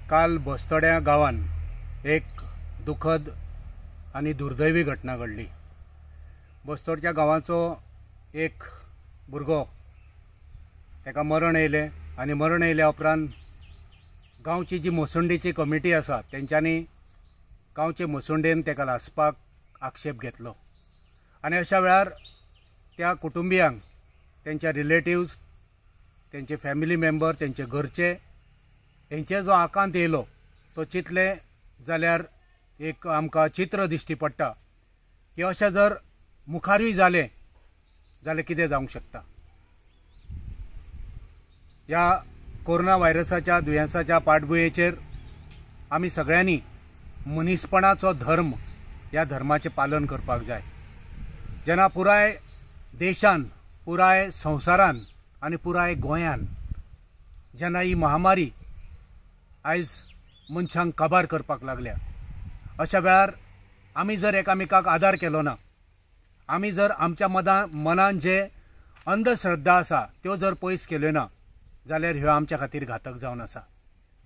काल बस्तोड्या गांवान एक दुखद आणि दुर्दैवी घटना घडली। बस्तोडच्या गांवाचो एक भुरगो ताका मरण येयलें आणि मरण येयल्या उपरांत गांवची जी मोसंडीची कमिटी आसा तेंच्यांनी गांवचे मोसंडेन ताका लासपाक आक्षेप घेतलो आणि अशा वेळार त्या कुटुंबियांक तेंच्या रिलेटिव्स तेंचे फॅमिली मेंबर तेंचे घरचे हेंचे जो आकांत येयलो तो चिंतले जाल्यार एक आमकां चित्र दिश्टी पडटा की अशें जर मुखारूय जालें जाल्यार कितें जावंक शकता। ह्या कोरोना व्हायरसाच्या दुयेंसाच्या फाटभुंयेचेर आमी सगळ्यांनी मनीसपणाचो धर्म ह्या धर्माचें पालन करपाक जाय। जेन्ना पुराय देशान पुराय संवसारान आनी पुराय गोंयान जेन्ना ही महामारी आयज मनशांक काबार करपाक लागल्या अशा वेळार आमी जर एकामेकाक आदार केलो ना, आमी जर आमच्या मनान जे अंधश्रद्धा आसा त्यो जर पयस केल्यो ना जाल्यार ह्यो आमच्या खातीर घातक जावन आसा।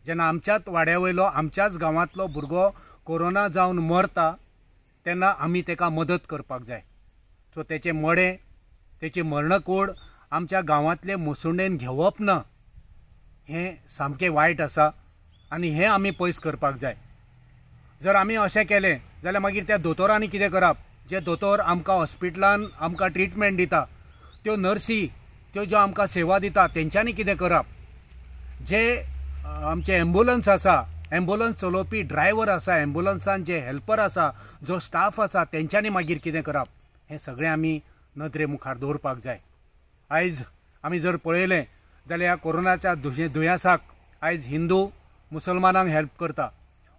जेन्ना आमच्याच वाड्या वयलो आमच्याच गांवांतलो भुरगो कोरोना जावन मरता तेन्ना आमी ताका मदत करपाक जाय। सो तेचे मडे तेची मरणकूड आमच्या गांवांतले मोसुंडेन घेवप ना हें सामकें वायट आसा आनी हें आमी पयस करपाक जाय। जर आमी अशें केलें जाल्यार मागीर त्या दोतोरांनी कितें करप, जे दोतोर आमकां हॉस्पिटलान आमकां ट्रिटमेंट दिता, त्यो नर्सी त्यो ज्यो आमकां सेवा दिता तेंच्यांनी कितें करप, जे आमचे एम्ब्युलन्स आसा एम्ब्युलन्स चलोवपी ड्रायव्हर आसा एम्ब्युलन्सान जे हेल्पर आसा जो स्टाफ आसा तेंच्यांनी मागीर कितें करप हें सगळें आमी नदरे मुखार दवरपाक जाय। आयज आमी जर पळयलें जाल्यार ह्या कोरोनाच्या दुयेंसाक आयज हिंदू मुसलमानांक हेल्प करता,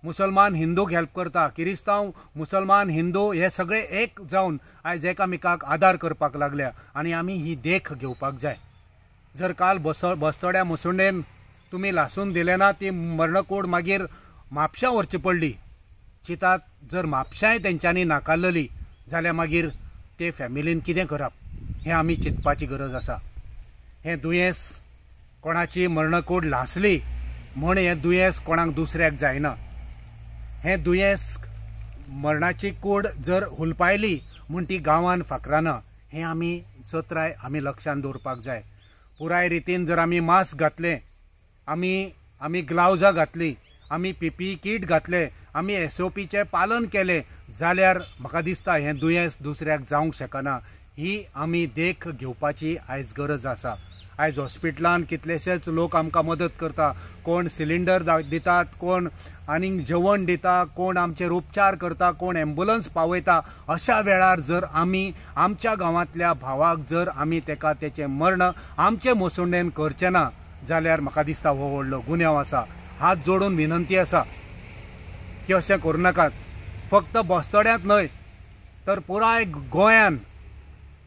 मुसलमान हिंदूक हेल्प करता, किरिस्तांव मुसलमान हिंदू हे सगळे एक जावन आयज एकामेकाक आदार करपाक लागल्या आणि आमी ही देख घेवपाक जाय। जर काल बस्तोड्या मोसुंडेन तुमी लासून दिले ना ती मरणकूड मागीर म्हापशां व्हरची पडली, चितात जर म्हापशांय तेंच्यांनी नाकारलेली जाल्यार मागीर ते फॅमिलीन कितें करप हें आमी चिंतपाची गरज आसा। हें दुयेंस कोणाची मरणकूड लासली म्हण हें दुयेंस कोणाक दुसऱ्याक जायना। हें दुयेंस मरणाची कूड जर हुलपायली म्हूण ती गांवान फाकराना हें आमी सत्राय आमी लक्षांत दवरपाक जाय। पुराय रितीन जर आमी मास्क घातले, आमी ग्लावजां घातली, आमी PPE कीट घातले, आमी SOPचें पालन केलें जाल्यार म्हाका दिसता हें दुयेंस दुसऱ्याक जावंक शकना। ही आमी देख घेवपाची आयज गरज आसा। आयज हॉस्पिटलान कितलेशेच लोक आमकां मदत करता, कोण सिलिंडर दितात, कोण आनीक जेवण दिता, कोण आमचेर उपचार करता, कोण एम्ब्युलन्स पावयता। अशा वेळार जर आमी आमच्या गांवांतल्या भावाक जर आमी ताका तेचें मरण आमचे मोसुंडेन करचें ना जाल्यार म्हाका दिसता हो व्हडलो गुन्यांव आसा। हात जोडून विनंती आसा की अशें करूं नाकात। फक्त बस्तोड्यांत न्हय तर पुराय गोंयान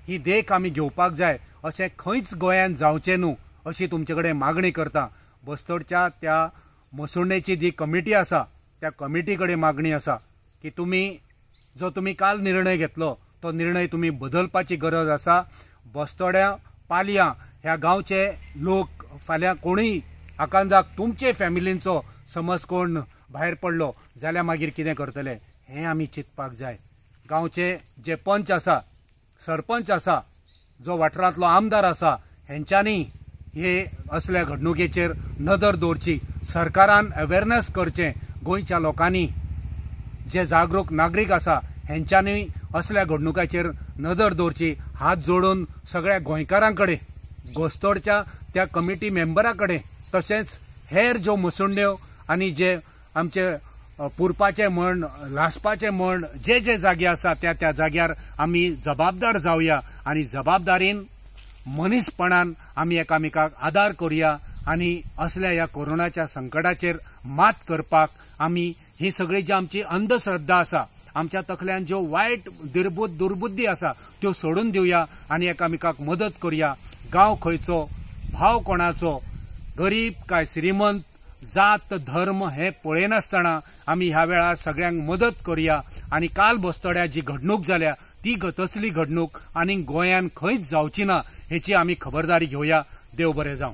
ही देख आमी घेवपाक जाय। अशें खंयच गोंयान जावचें न्हू अशी तुमचे कडेन मागणी करता। बस्तोडच्या त्या मोसुंडेची जी कमिटी आसा त्या कमिटी कडेन मागणी आसा की तुमी काल निर्णय घेतलो तो निर्णय तुमी बदलपाची गरज आसा। बस्तोड्या पालयां ह्या गांवचे लोक फाल्यां कोणूय आकांजाक तुमचे फॅमिलींचो समज कोण भायर पडलो जाल्यार मागीर कितें करतले हें आमी चिंतपाक जाय। गांवचे जे पंच आसा, सरपंच आसा, जो वाठारांतलो आमदार आसा हेंच्यांनी हे असल्या घडणुकेचेर नदर दवरची, सरकारान अवेरनेस करचें, गोंयच्या लोकांनी जे जागरूक नागरीक आसा हेंच्यांनी असल्या घडणुकाचेर नदर दवरची। हात जोडून सगळ्या गोंयकारां कडेन, बस्तोडच्या त्या कमिटी मेंबरां कडेन तशेंच हेर ज्यो मुसुंड्यो आनी जे आमचे पुरपाचें म्हण लासपाचें म्हण जे जागे आसा त्या जाग्यार आमी जबाबदार जावया आनी जबाबदारीन मनीसपणान आमी एकामेकाक आदार करुया आनी असल्या ह्या कोरोनाच्या संकटाचेर मात करपाक आमी ही सगळी जी आमची अंधश्रद्धा आसा, आमच्या तकल्यान ज्यो वायट दुर्बुद्धी आसा त्यो सोडून दिवया आनी एकामेकाक मदत करुया। गांव खंयचो, भाव कोणाचो, गरीब काय श्रीमंत, जात धर्म हे पळयनासतना आमी ह्या वेळार सगळ्यांक मदत करुया आनी काल बस्तोड्या जी घडणूक जाल्या ती तसली घडणूक आनी गोंयान खंयच जावची ना हेची आमी खबरदारी घेवया। देव बरें जावं।